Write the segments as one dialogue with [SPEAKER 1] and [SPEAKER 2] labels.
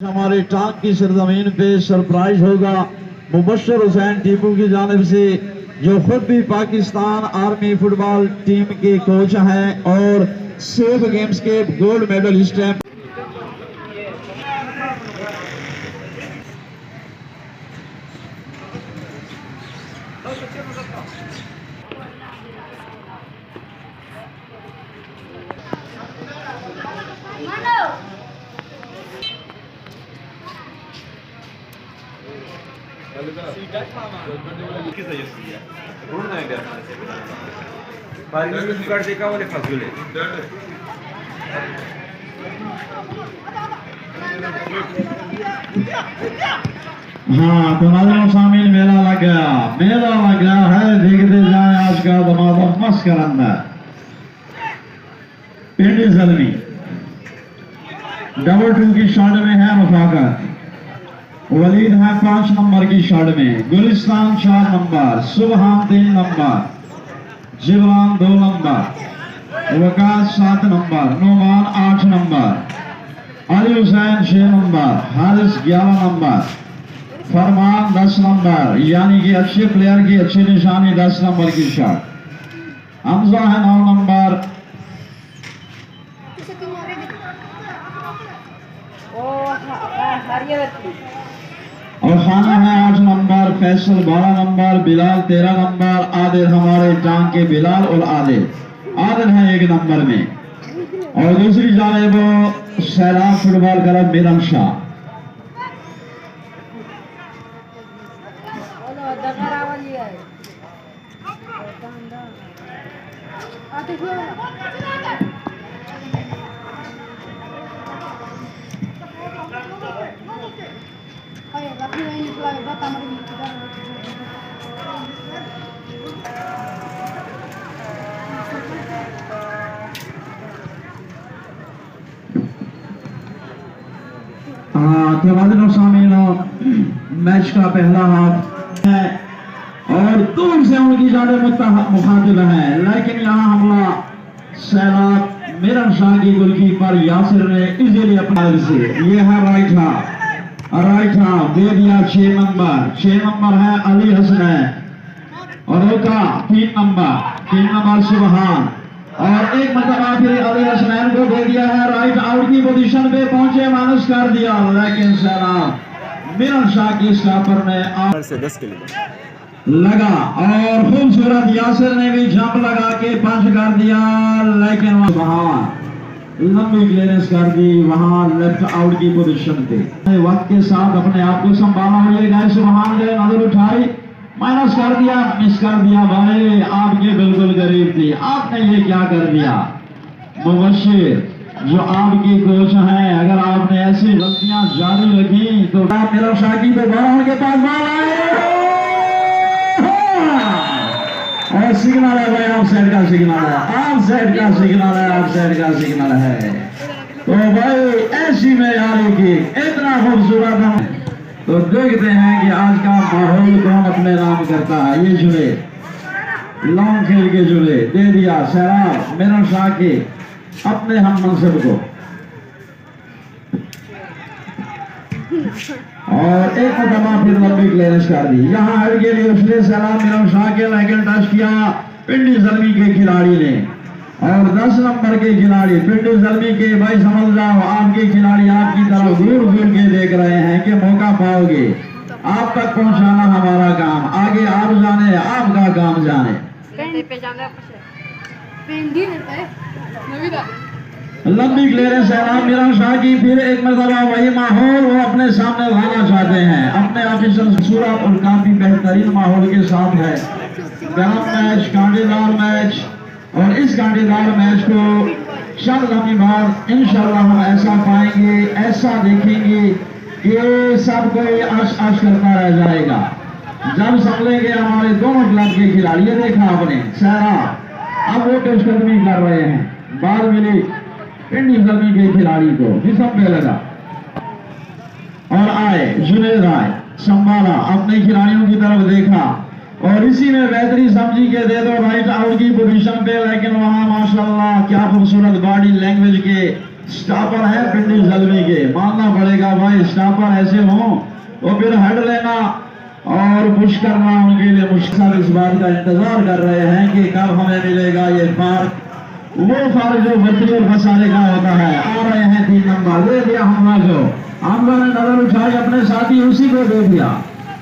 [SPEAKER 1] हमारे टांग की सरजमीन पे सरप्राइज होगा मुबशर हुसैन टीपू की जानिब से, जो खुद भी पाकिस्तान आर्मी फुटबॉल टीम के कोच हैं और सेफ गेम्स के गोल्ड मेडलिस्ट हैं। हाँ तो नाज़रीन शामिल मेला लग गया है। देखते जाए आज का दमादम मस्त करंदा पिंडी जलमी डबल 2 की शॉट में है मुफाकत, वलीद है 5 नंबर की शॉट में, Gulistan 4 number, Subhan 3 number, Jibran 2 number, Waqas 7 number, Noman 8 number, Ali Hussain 6 number, Haris 11 number, Farman 10 number, यानी कि अच्छे प्लेयर की अच्छी निशानी 10 नंबर की शॉट। हमजा है 9 नंबर, और खाना है 8 number, Faisal 12 number, Bilal 13 number, Adil हमारे टांग के बिलाल और आदिल है 1 नंबर में। और दूसरी जानिब वो सैलाब फुटबॉल क्लब मिलन शाह। तो नाज़रीन शामिल मैच का पहला हाफ है और दूर से उनकी जानिब मुखातिब है, लेकिन यहाँ हमला सैलाब मिलन शाह की गोलकीपर यासिर ने इजीली अपना से ये है राइट हाफ दे दिया 6 नंबर है अली हसन और रोका 3 नंबर सुबहान, और एक मतलब फिर अली हसनैन को दे दिया है राइट आउट की पोजीशन पे पहुंचे, माइनस कर दिया, लेकिन सैलाब मिलन शाह की स्टॉपर ने लगा और खूबसूरत यासिर ने भी जंप लगा के पंच कर दिया, लेकिन वहां लंबी क्लियरेंस कर दी वहां लेफ्ट आउट की पोजीशन पे। वक्त के साथ अपने आप को संभाला हुए सुबहान ने नजर उठाई, माइनस कर दिया, मिस कर दिया। भाई आपके बिल्कुल करीब थी, आपने ये क्या कर दिया। मुबशिर जो आपके कोच हैं, अगर आपने ऐसी गलतियां जारी रखी तो मेरा शाकी दोबारा उनके पास बाल आए और सिग्नल है भाई, ऑफसाइड का सिग्नल है। तो भाई ऐसी में यारी की इतना खूबसूरत हम तो देखते हैं कि आज का माहौल कौन अपने नाम करता है। ये जुड़े लॉन्ग खेल के जुड़े दे दिया सैलाब मिलन शाह के अपने हम मनसब को, और एक मुकदमा फिर लंबी क्लियरेंस कर दी। यहाँ हेड के लिए उसने सैलाब मिलन शाह के लेकिन टच किया पिंडी जलमी के खिलाड़ी ने, और 10 नंबर के खिलाड़ी पिंडी जलमी के, भाई समझ जाओ आपके खिलाड़ी आपकी तरफ घूर के देख रहे हैं कि मौका पाओगे, आप तक पहुंचाना हमारा काम, आगे आप जाने आपका काम जाने। लंबी क्लियरेंस सैलाब मिलन शाह की, फिर एक मरतबा वही माहौल वो अपने सामने लाना चाहते हैं, अपने ऑफिसर सूरत और काफी बेहतरीन माहौल के साथ है। गर्म मैच, कांटेदार मैच, और इस कांटेदार मैच को चंद लम्हे बाद इंशाल्लाह हम ऐसा पाएंगे, ऐसा देखेंगे कि सब कोई आश करता रह जाएगा जब संभलेंगे हमारे दोनों क्लब के खिलाड़ी। ये देखा आपने सैलाब अब वो टेस्ट कदमी कर रहे हैं, बाल मिली पिंडी जलमी के खिलाड़ी को, जिसम पे लगा और आए जुनेद आए, संभाला, अपने खिलाड़ियों की तरफ देखा और इसी में बेहतरी समझी के दे दो राइट आउट की पोजीशन पे, लेकिन वहां माशाल्लाह क्या खूबसूरत बॉडी लैंग्वेज के स्टॉपर है पिंडी जलवी के, मानना पड़ेगा भाई, स्टॉपर ऐसे हो तो फिर हट लेना और पुश करना उनके लिए मुश्किल। इस बात का इंतजार कर रहे हैं कि कब हमें मिलेगा ये फार्क, वो फार्क जो वर्ती और फसाने का होता है। आ रहे हैं 3 नंबर, दे दिया हमला को, हमला ने नजर उठाई अपने साथी उसी को दे दिया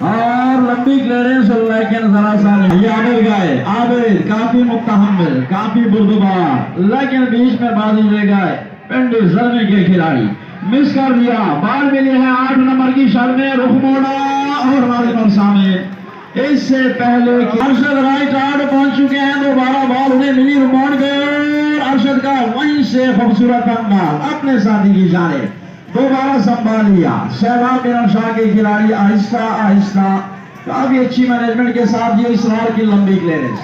[SPEAKER 1] और लंबी क्लियरेंस, लेकिन जरा सा ये आबिद गए, आबिद काफी मुतहम्मिल, काफी बुर्दबार, लेकिन बीच में बाजी ले गए पिंडी जलवी के खिलाड़ी, मिस कर दिया। बाल मिली है 8 नंबर की शर्ट में, रुख मोड़ा और नाजिम सामने। इससे पहले कि अरशद राइट आउट पहुंच चुके हैं, दोबारा बॉल उन्हें मिली रिमोट पे, अरशद का वहीं से खूबसूरत अंदाज अपने साथी की जानिब दोबारा संभाल लिया। सैलाब मीरान शाह के खिलाड़ी आहिस्ता आहिस्ता काफी अच्छी मैनेजमेंट के साथ ये इसरार की लंबी क्लियरेंस,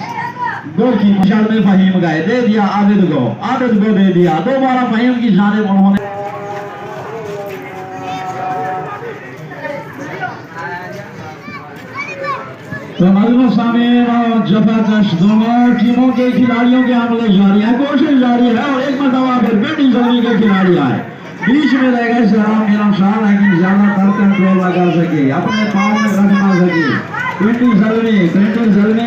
[SPEAKER 1] गोल की मशाल में फहीम गए, दे दिया आबिद को, आबिद को दे दिया, दोबारा फहीम की जानिब उन्होंने। तो नाज़िम सामीन और जबरदस्त दोनों टीमों के खिलाड़ियों के हमले जारी है, कोशिश जारी है और एक मरतबा फिर पिंडी जलवी के खिलाड़ी आए, बीच में रह गए सैलाब मीरान शाह, लेकिन ज्यादातर कंट्रोल ना कर सके, अपने पाँव में रख ना सके। पिंडी जलवी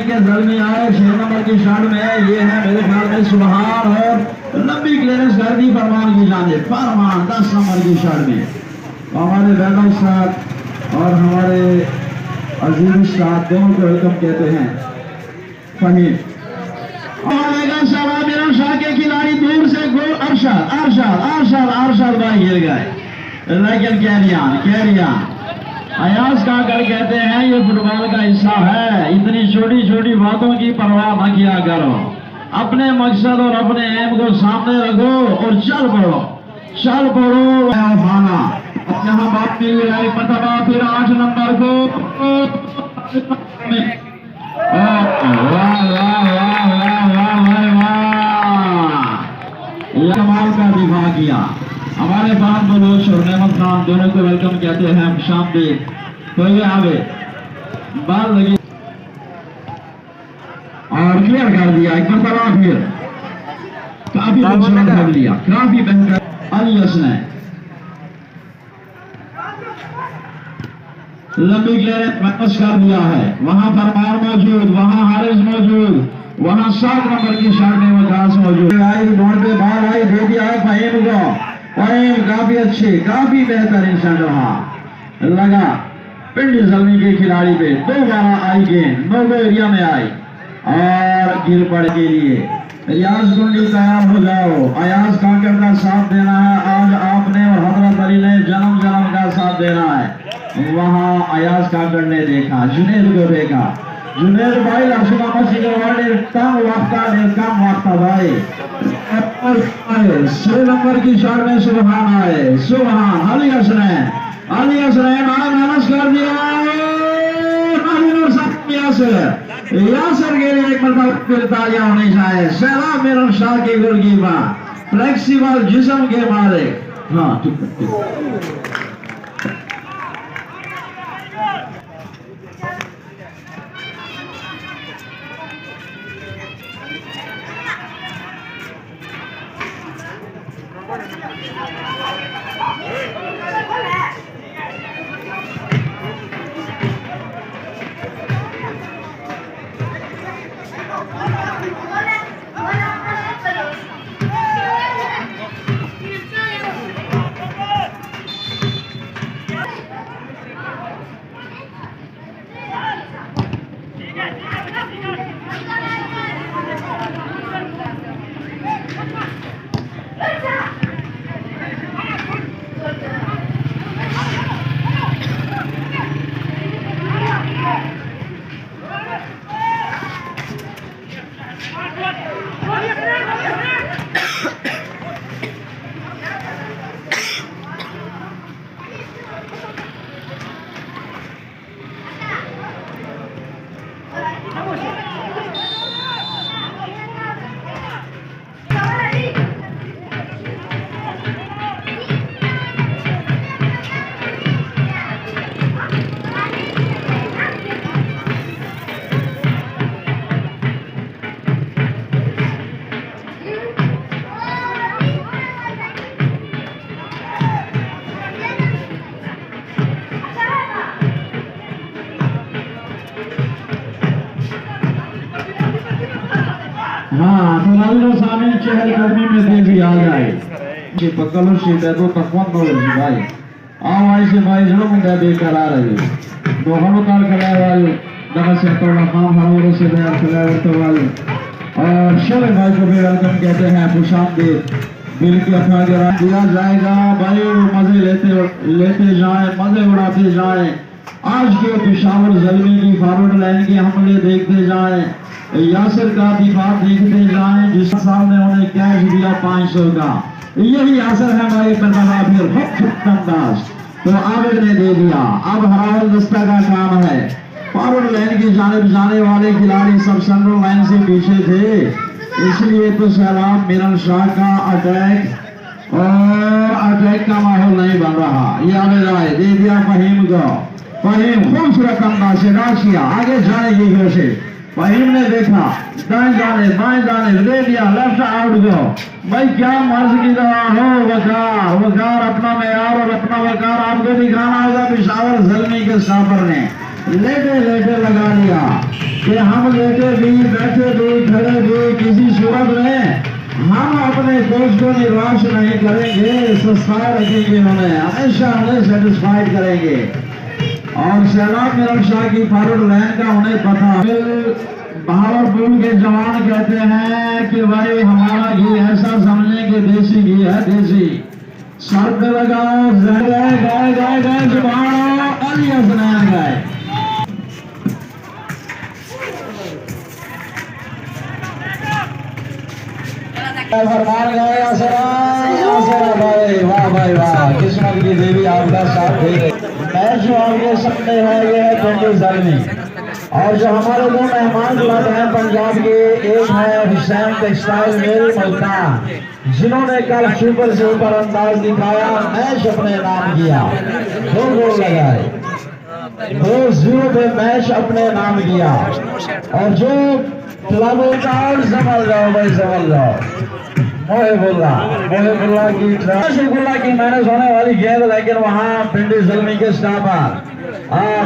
[SPEAKER 1] के जलवी आए 6 नंबर की शर्ट में, ये है मेरे ख्याल में सुबहान और लंबी क्लियरेंस कर दी फरमान की जानिब, फरमान 10 नंबर की शर्ट में। तो हमारे बैनर साथ और हमारे अजीज साथ दोनों को वेलकम कहते हैं। फहीम सैलाब मीरान शाह के खिलाड़ी दूर से गोल, अरशद भाई गिर गए, लेकिन कैरियान अयाज काकर कहते हैं ये फुटबॉल का हिस्सा है, इतनी छोटी छोटी बातों की परवाह न किया करो, अपने मकसद और अपने एम को सामने रखो और चल पड़ो। खाना यहाँ बात मिल रही पता फिर 8 नंबर को, कमाल का दिफा किया हमारे बात बलोच और नेमत खान, दोनों को वेलकम कहते हैं हम शामदीद। तो ये आगे बाल लगी और क्लियर कर दिया, एक मरतबा फिर काफी खूबसूरत कर लिया, काफी बेहतर अलियस ने लंबी क्लियरेंस वापस कर दिया है, वहां फरमान मौजूद, वहां हारिस मौजूद, वहां 7 नंबर की शर्ट में वकास मौजूद। आई बोर्ड पे बाल आई, दे दिया है फहीम को, फहीम काफी अच्छे, काफी बेहतरीन शट रहा, लगा पिंडी जलवी के खिलाड़ी पे, दोबारा आई गेंद नो एरिया में आई और गिर पड़ के लिए रियाज गुंडी तैयार हो जाओ, अयाज काकर का साथ देना है आज आपने और हजरत अली ने जन्म का साथ देना है। वहां अयाज काकर ने देखा, जुनेद को देखा, जुनेद भाई लाशुका मसीगरवाड़े कम वक्ता भाई 6 नंबर की शॉट में सुबहान आए, सुबहान अली हसनैन आए माइनस कर दिया, यासर के लिए एक मरतबा फिर तालियां होनी चाहिए। सैलाब मीरान शाह की गोलकीपर फ्लेक्सिबल जिस्म के मारे, हाँ ठीक। हाँ तो नाज़रीन और सामीन चहलकदमी में तेजी आ जाए कि पकड़ो शीट है तो तकवन नो भाई आओ ऐसे भाई जो मुंडा बेकरार है तो हम ताल खड़ा वाले दगा से तो नाम हमारे से दया खड़ा तो वाले और शोले भाई को भी वेलकम कहते हैं खुशामदीद बिल की अपना जरा दिया जाएगा भाई मजे लेते जाएं मजे उड़ाते जाएं आज के पेशावर ज़ल्मी की फॉरवर्ड लाइन के हमले देखते जाएं यासिर का दिफा देखते जाएं जिस साल ने उन्हें कैश दिया 500 का यही असर है भाई अंदाज तो आबिद ने दे दिया अब हरावल दस्ता का काम है फॉरवर्ड लाइन की जानिब जाने वाले खिलाड़ी सब सेंट्रल लाइन से पीछे थे इसलिए तो सलाम मिरन शाह का अटैक और अटैक का माहौल नहीं बन रहा ये आगे जाए दे दिया फहीम को फहीम खूबसूरत अंदाज से राशिया आगे जाने की कोशिश फहीम ने देखा दाएं जाने बाएं जाने दे दिया लेफ्ट आउट को भाई क्या मर्ज की दवा हो वकार वकार अपना मेयार और अपना वकार आपको दिखाना होगा पेशावर ज़ल्मी के साफर ने लेटे लेटे लगा लिया कि हम लेटे भी बैठे भी खड़े भी किसी सूरत में हम अपने दोस्त को निराश नहीं करेंगे सस्ता रखेंगे उन्हें हमेशा उन्हें सेटिस्फाइड करेंगे और सैलाब मिरन शाह की फॉरवर्ड लाइन का उन्हें पता बहावरपुर के जवान कहते हैं कि भाई हमारा घी ऐसा समझे कि देसी घी है देसी सर पे लगाओ गए गए गए गए जुबान अली हसनैन गए फरमान गए भाई वाह भाई वाह किस्मत की देवी आपका साथ दे रही मैच जो आपके सामने है ये है पिंडी ज़ल्मी और जो हमारे दो मेहमान क्लब हैं पंजाब के एक है हुसैन टेक्सटाइल मेरी मुल्तान जिन्होंने कल सुपर से ऊपर अंदाज दिखाया मैच अपने नाम किया 2 गोल लगाए 2-0 पे मैच अपने नाम किया और जो क्लब संभल जाओ भाई संभल जाओ मोहिबुल्ला की मैनेज होने वाली गेंद लेकिन वहाँ पिंडी ज़ल्मी के स्टाफर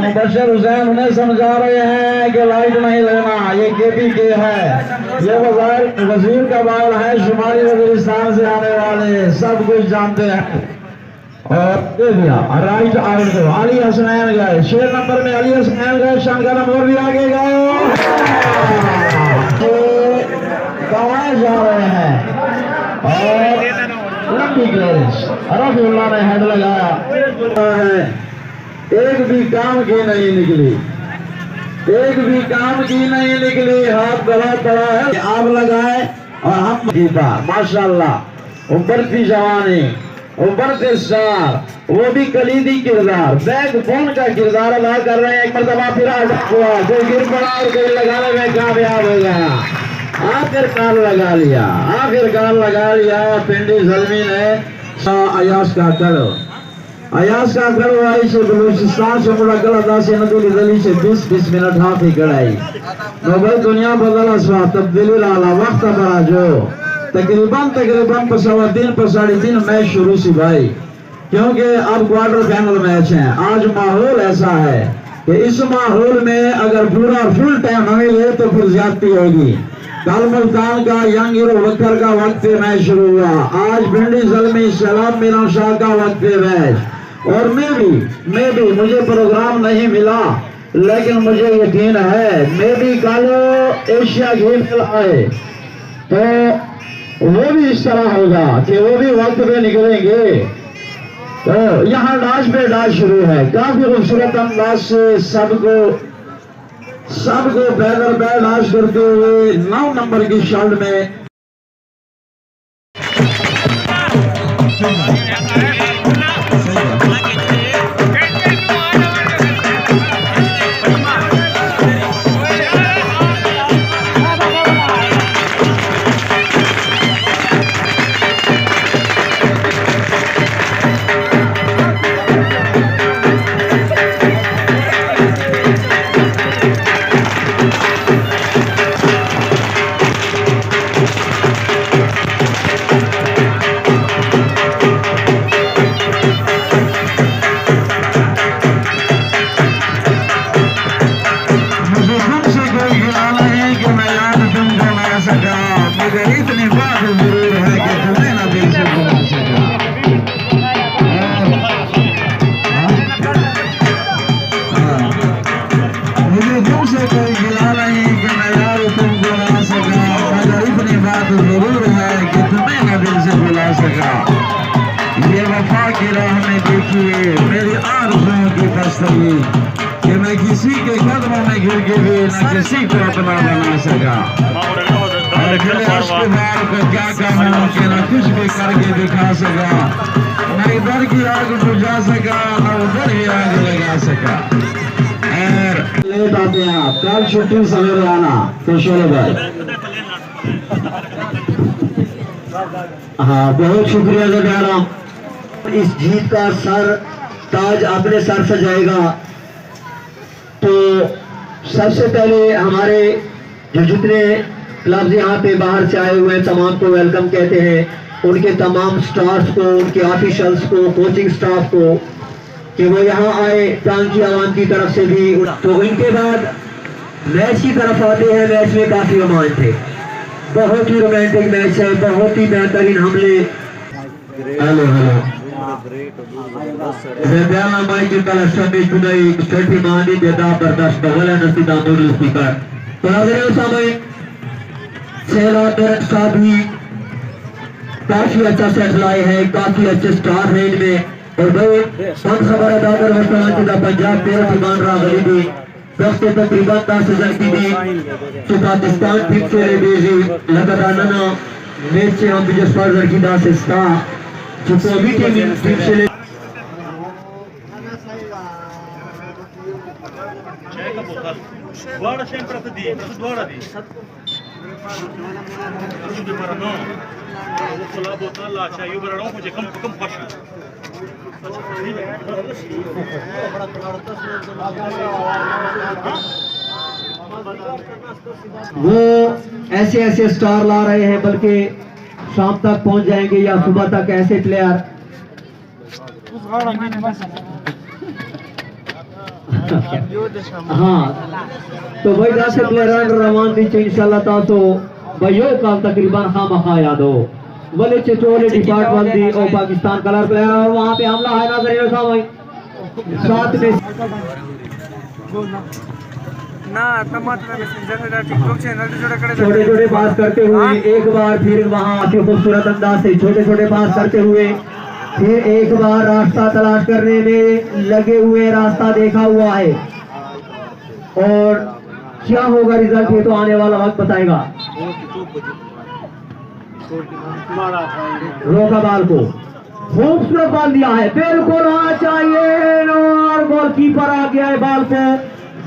[SPEAKER 1] मुबशर हुसैन उन्हें समझा रहे हैं कि लाइट नहीं लेना ये केपी के है ये वजीर का बाल है शुमारी वजीरिस्तान से आने वाले सब कुछ जानते हैं और दे दिया राइट आउट को अली हसनैन गए 6 नंबर में अली हसनैन गए शंकर नंबर भी आगे गए गंवाए जा रहे हैं और लंबी क्लियरेंस रफीउल्लाह ने हेड लगाया है एक भी काम की नहीं निकली एक भी काम की नहीं निकली हाथ गला पड़ा है आप लगाए और हम जीता माशाल्लाह उभरती जवानी उभरते स्टार वो भी कलीदी किरदार बैक बोन का किरदार अदा कर रहे हैं एक मरतबा फिर हुआ कोई गिर पड़ा और कोई लगाने में कामयाब हो गया आखिरकार लगा लिया पिंडी ज़ल्मी ने अयास का करो आई से बलूचिस्तान से मुलाकात अदा से नदुल जली से 20 मिनट हाथ ही कड़ाई नोबल दुनिया बदल असवा तब्दीली लाला वक्त बड़ा जो तकरीबन 3 पर 3.5 मैच शुरू सी भाई क्योंकि अब क्वार्टर फाइनल मैच है आज माहौल ऐसा है कि इस माहौल में अगर पूरा फुल टाइम न मिले तो फिर ज्यादती होगी कल मुल्तान का यंग हीरो वक्र का वक्त मैच शुरू हुआ आज पिंडी ज़ल्मी सैलाब मिरन शाह का वक्त मैच और मैं भी मुझे प्रोग्राम नहीं मिला लेकिन मुझे यकीन है मैं भी कल एशिया गेम आए तो वो भी इस तरह होगा कि वो भी वक्त पे निकलेंगे तो यहाँ डाश पे डाश शुरू है काफी खूबसूरत अंदाज से सबको पैदल पैर डाश करते हुए 9 नंबर की शर्ट में सही कि मैं किसी के कदमों में गिर के भी न किसी को अपना बना सका। और फिर उसके बाद को क्या कहना कि न कुछ भी करके दिखा सका, न इधर की आग बुझा सका न उधर ही आग लगा सका। और लेट आते हैं आप, कल छुट्टी सवेरे आना तो शोले भाई।
[SPEAKER 2] हाँ, बहुत शुक्रिया जगाराम। इस जीत का सर ताज अपने सर सजाएगा। तो सबसे पहले हमारे जो जितने क्लब्स यहाँ पे बाहर से आए हुए हैं तमाम को वेलकम कहते हैं, उनके तमाम स्टार्स को, उनके ऑफिशियल्स को, कोचिंग स्टाफ को कि वो यहाँ आए टांकी आवाम की तरफ से भी। तो इनके बाद मैच की तरफ आते हैं। मैच में काफी रोमांच थे, बहुत ही रोमांटिक मैच है, बहुत ही बेहतरीन हमले। Hello hello Zebella Michael Kalashami Tunai Stati Mani Beda Bardash Bagala Nasida Nurul Speaker। तो नाज़रीन सामने सैलाब मेरठ साहब भी काफी अच्छा सेट लाए हैं, काफी अच्छे स्टार हैं इनमें। और भाई फन खबर अदा कर वस्तांचुदा पंजाब तेरा फरमान रागली भी दस्ते तकरीबन 10,000 की भी तो पाकिस्तान टीम से ले बेजी लगातार ना मैच से हम विजय स्पर्धर की 10 स्टार जो भी टीम से ले
[SPEAKER 3] Guarda sempre a te guarda di. Tudo para não. Vou falar botar lá, já eu para não fazer como faz.
[SPEAKER 2] वो ऐसे ऐसे स्टार ला रहे हैं, बल्कि शाम तक पहुंच जाएंगे या सुबह तक ऐसे प्लेयर। हाँ, तो भाई जैसे प्लेयर रवान दी इंशाल्लाह ता तो भाइयों का तकरीबन खामखा याद हो बोले चिचोले डिपार्टमेंट दी और पाकिस्तान कलर प्लेयर। और वहाँ पे हमला है नाज़रीन साहब साथ में छोटे छोटे पास करते हुए एक बार फिर वहाँ आके खूबसूरत अंदाज से छोटे छोटे पास करते हुए फिर एक बार रास्ता तलाश करने में लगे हुए, रास्ता देखा हुआ है। और क्या होगा रिजल्ट ये तो आने वाला वक्त बताएगा। रोका बाल को, खूबसूरत बाल दिया है, बिल्कुल होना चाहिए और गोलकीपर आ गया है बाल को।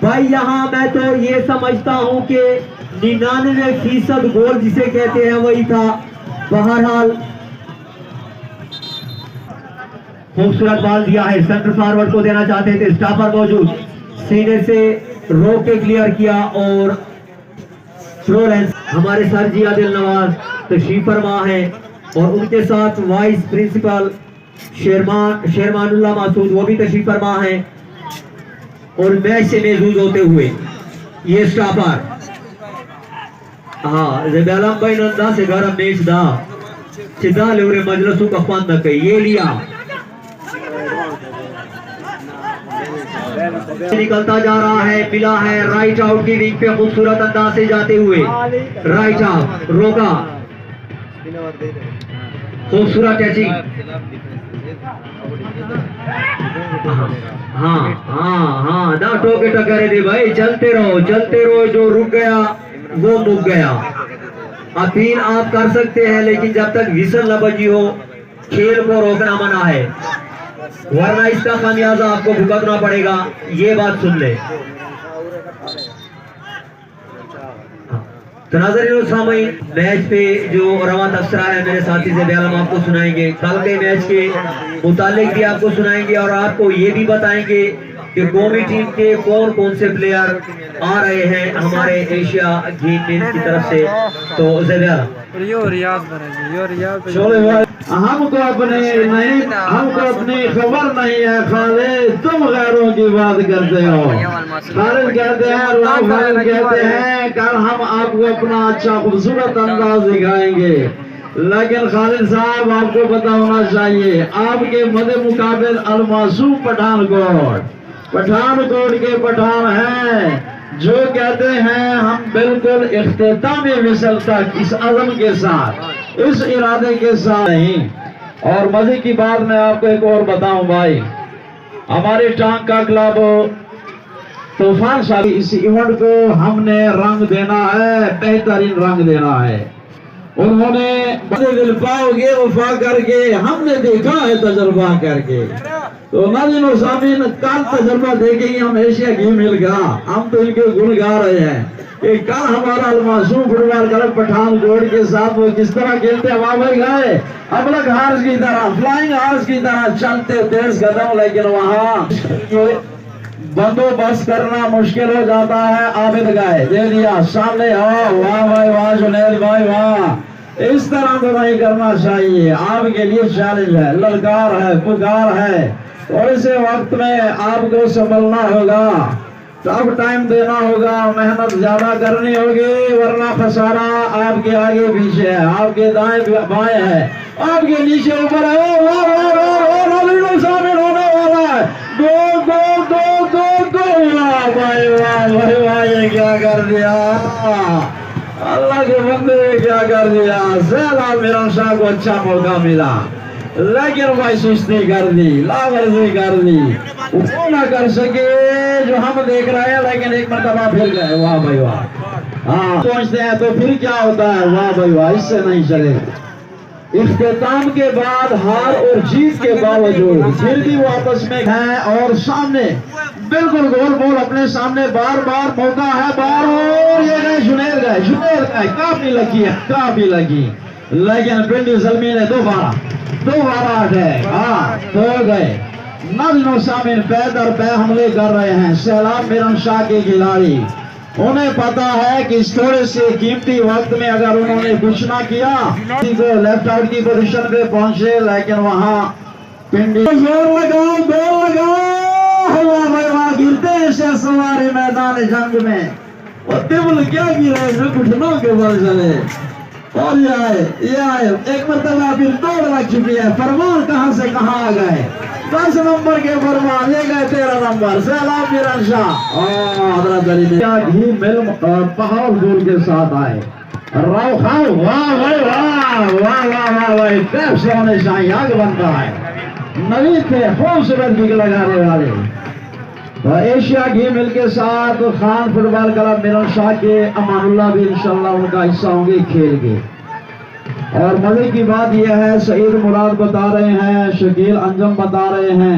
[SPEAKER 2] भाई यहाँ मैं तो ये समझता हूँ कि 99% गोल जिसे कहते हैं वही था। बहरहाल खूबसूरत बॉल दिया है, सेंटर फॉरवर्ड को देना चाहते थे, स्टॉपर मौजूद, सीने से रोक के क्लियर किया और थ्रो लाइन। हमारे सर जी आदिल नवाज तशरीफ फरमा है और उनके साथ वाइस प्रिंसिपल शेरमानुल्लाह मासूद वो भी तशरीफ फरमा है। और मैच से महजूज होते हुए ये स्टॉपर हाँ ज़ेबेला भाई नंदा से घर मैच दा चिदा ले मजलसों का फन कही ये लिया निकलता जा रहा है, मिला है राइट आउट की विंग पे खूबसूरत अंदाज से जाते हुए राइट आउट रोका, खूबसूरत टचिंग। हाँ ना टोके टकरे दे भाई, चलते रहो जो रुक गया वो मुक गया। अपील आप कर सकते हैं लेकिन जब तक विसल न बजी हो खेल को रोकना मना है, वरना इसका खामियाजा आपको भुगतना पड़ेगा, ये बात सुन ले। तो नाज़रीन सामीन मैच पे जो रवा तबसरा है मेरे साथी से बयान आपको सुनाएंगे, कल के मैच के मुतालिक भी आपको सुनाएंगे और आपको ये भी बताएंगे कि कौमी टीम के कौन कौन से प्लेयर आ रहे हैं हमारे एशिया गेम की तरफ से। तो
[SPEAKER 1] हमको अपनी खबर नहीं है खालिद, तुम गैरों की बात करते हो। खालिद कहते हैं कल हम आपको अपना अच्छा खूबसूरत अंदाज दिखाएंगे, लेकिन खालिद साहब आपको पता होना चाहिए आपके मदे मुकाबिल अलमासूम पठानकोट के पठान हैं जो कहते हैं हम बिल्कुल इख्तितामी विसल तक इस अज़म के साथ, इस इरादे के साथ नहीं। और मजे की बात मैं आपको एक और बताऊं भाई, हमारे टांग का क्लब तूफान साहब, इस इवेंट को हमने रंग देना है, बेहतरीन रंग देना है। उन्होंने बड़े दिल पाओगे वफा करके, हमने देखा है तजर्बा करके। तो नाज़रीन और सामीन, कल तजर्बा देखेंगे हम एशिया गेम मिलगा, हम तो इनके गुण गा रहे हैं कि कल हमारा अलमासूम फुटबॉल क्लब पठानकोट के साथ वो किस तरह खेलते हैं, वहां पर गए अबलग हार्स की तरह, फ्लाइंग हार्स की तरह चलते तेज कदम, लेकिन वहां बंदोबस्त करना मुश्किल हो जाता है। आबिद गाय दे दिया सामने, वाह भाई वाह, जुनैद भाई वाह। इस तरह तो नहीं करना चाहिए, आपके लिए चैलेंज है, ललकार है, पुकार है। और ऐसे वक्त में आपको संभलना होगा, टफ टाइम देना होगा, मेहनत ज्यादा करनी होगी, वरना खसारा आपके आगे पीछे है, आपके दाएं बाएं है, आपके नीचे ऊपर है। शामिल होने वाला है, दो दो दो दो दो, वाह भाई वाह भाई वाह, ये क्या कर दिया, अल्लाह के बंदे ने क्या कर दिया। सैलाब मीरान शाह को अच्छा मौका मिला, लेकिन भाई सुस्ती कर दी, लावर्जी कर दी, वो ना कर सके जो हम देख रहे हैं, लेकिन एक मरतबा फिर गए, वाह भाई वाह। हाँ पहुंचते हैं तो फिर क्या होता है, वाह भाई वाह, इससे नहीं चलेगा। इख्तिताम के बाद हार और जीत के बावजूद फिर भी वो आपस में हैं और सामने बिल्कुल गोल बॉल अपने सामने, बार बार मौका है, बार और ये गए जुनैद गए, काफी लगी है, काफी लगी, लेकिन पिंडी जलमी ने दोबारा है, हाँ तो गए। नाज़रीन सामीन, पैर दर पैर हमले कर रहे हैं सैलाब मीरान शाह के खिलाड़ी। उन्हें पता है कि इस थोड़े से कीमती वक्त में अगर उन्होंने कुछ ना किया तो लेफ्ट आउट की पोजीशन पे पहुंचे, लेकिन वहां पिंडी जोर लगाओ, गिरते हैं सवारी मैदान जंग में, और टेबल क्या गिरा है घुटनों के बल चले। और ये आए एक मरतबा फिर दौड़ लग चुकी है, फरमान कहां से कहां आ गए, 10 नंबर के फरमान ले गए 13 नंबर सैलाब मीरान शाह। हजरत अली ने क्या घी मिल पहाड़ गोल के साथ आए, राव खाओ, वाह भाई वाह वाह वाह वाह भाई, टैप से होने चाहिए, आगे बनता है। नवी थे खूबसूरत किक लगाने वाले। तो एशिया गेम मिल के साथ खान फुटबॉल क्लब मीरान शाह के अमानुल्लाह भी इंशाल्लाह उनका हिस्सा होंगे खेल के। और मजे की बात यह है, सईद मुराद बता रहे हैं, शकील अंजम बता रहे हैं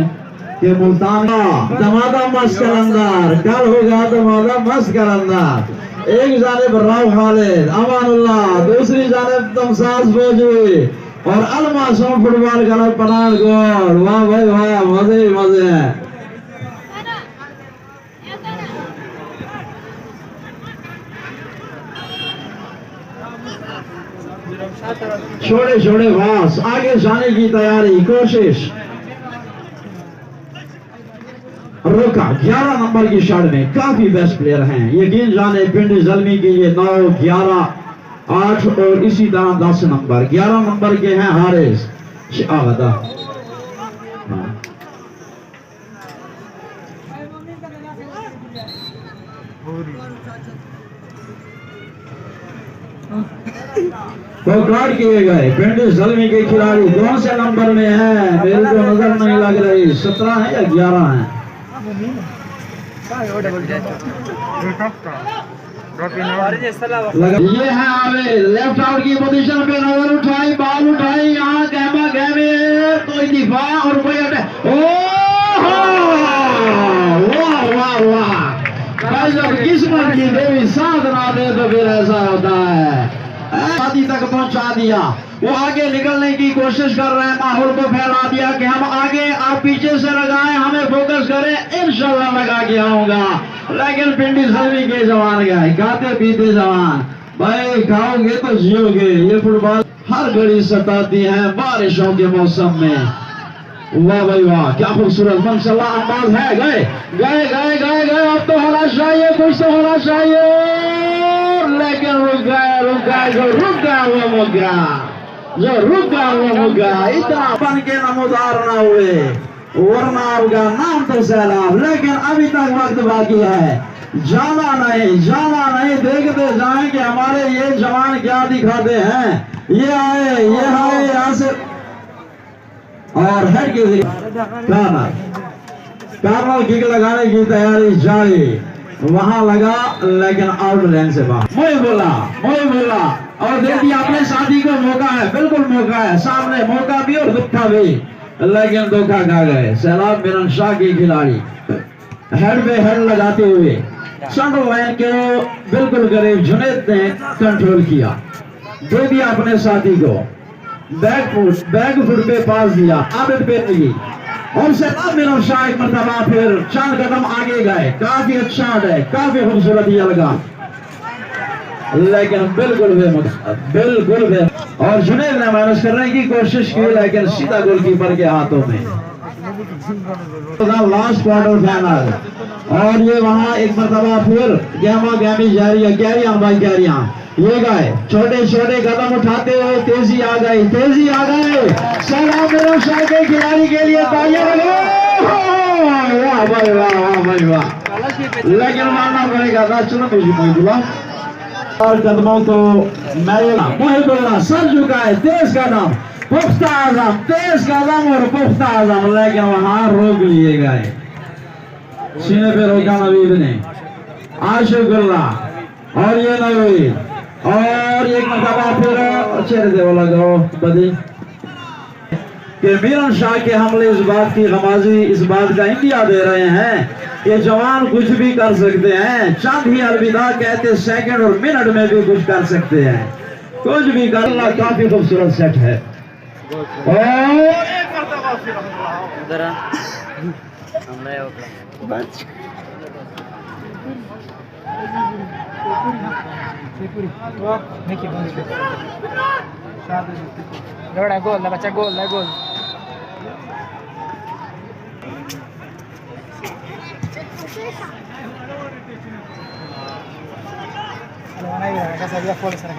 [SPEAKER 1] कि मुल्तान का दमादा मस्त कलंदर, कल होगा दमादा मस्त कलंदर। एक जानिब राव खालिद अमानुल्लाह, दूसरी जानिब तमसाज फौजी और अलमासूम फुटबॉल क्लब पठानकोट। वाह भाई वाह, मजे ही मजे हैं। छोटे छोटे घास, आगे जाने की तैयारी, कोशिश, रुका 11 नंबर की शॉट में काफी बेस्ट प्लेयर हैं, यकीन जाने पिंडी जलमी के ये 9, 11, 8 और इसी तरह 10 नंबर, 11 नंबर के हैं हारिस आगदा। तो गार्ड किए गए पिंडी जलमी के खिलाड़ी, कौन से नंबर में है मेरे को नजर नहीं लग रही, 17 है या 11 है। ये है आवे लेफ्ट आउट की पोजीशन पे, नजर उठाई, बॉल उठाई, यहाँ गहमा गहमे, कोई दिफा और कोई वाह वाह, जब किस्मत की देवी साथ ना दे तो फिर ऐसा होता है। शादी तक पहुंचा दिया, वो आगे निकलने की कोशिश कर रहे हैं, माहौल को फैला दिया कि हम आगे, आप पीछे से लगाएं, हमें फोकस करें, इंशाल्लाह लगा के आऊंगा। लेकिन पिंडी जलमी के जवान गए, खाते पीते जवान, भाई खाओगे तो जियोगे। ये फुटबॉल हर घड़ी सताती है बारिशों के मौसम में। वाह भाई वाह, क्या खूबसूरत माशाल्लाह अंदाज है। गए गए गए गए गए, अब तो होना चाहिए, कुछ तो होना चाहिए, लेकिन रुक गया जो रुक गया वो मुग्गा, जो रुक गया वो मुग्गा, इतना बन के नमोदार ना हुए, वरना आपका नाम तो सैलाब। लेकिन अभी तक वक्त बाकी है, जाना नहीं, देखते जाएं कि हमारे ये जवान क्या दिखाते हैं। ये आए यहाँ से और हेड के कार्नल किक लगाने की तैयारी जारी, वहां लगा लेकिन आउट लाइन से बाहर। मोई बोला और देखिए अपने साथी को मौका है, बिल्कुल मौका है, सामने मौका भी और धोखा भी, लेकिन धोखा खा गए। सैलाब मिरांशाह के खिलाड़ी हेड पे हेड लगाते हुए सेंट्रल लाइन के बिल्कुल करीब जुनैद ने कंट्रोल किया, दे दिया अपने साथी को, बैक फुट पे पास दिया आबिद पे लगी और सैलाब मिरांशाह एक मरतबा फिर चंद कदम आगे गए। काफी अच्छा है, काफी खूबसूरत ये लगा, लेकिन बिल्कुल भी और जुनैद ने माइनस करने की कोशिश की, लेकिन सीधा गोलकीपर के हाथों में। लास्ट क्वार्टर फाइनल और ये वहां एक मरतबा फिर गेमी जारी है। कैरियां भाई कैरियां ये गए, छोटे छोटे कदम उठाते हुए तेजी आ गई। सैलाब मिरांशाह के खिलाड़ी के लिए तालियां लगाओ। वाह भाई वाह, लेकिन मानना पड़ेगा ना, चलो मुझे और कदमों को मोहिबुल्लाह सर झुकाए, तेज कदम, पुख्ता आज़म, तेज कदम और पुख्ता आज़म, लेकिन वहां रोक लिए गए, सीने पे रोका नवीद ने, आशिकुल्लाह और ये नवीद और एक मरतबा फिर चेहरे दे लगाओ बदी कि मिरांशाह के हमले इस बात की गमाजी, इस बात का इंडिया दे रहे हैं कि जवान कुछ भी कर सकते हैं, चंद ही अलविदा कहते सेकंड और मिनट में भी कुछ कर सकते हैं, कुछ भी कर। काफी खूबसूरत सेट है
[SPEAKER 4] गोल बच्चा गोल कैसा फॉलो सर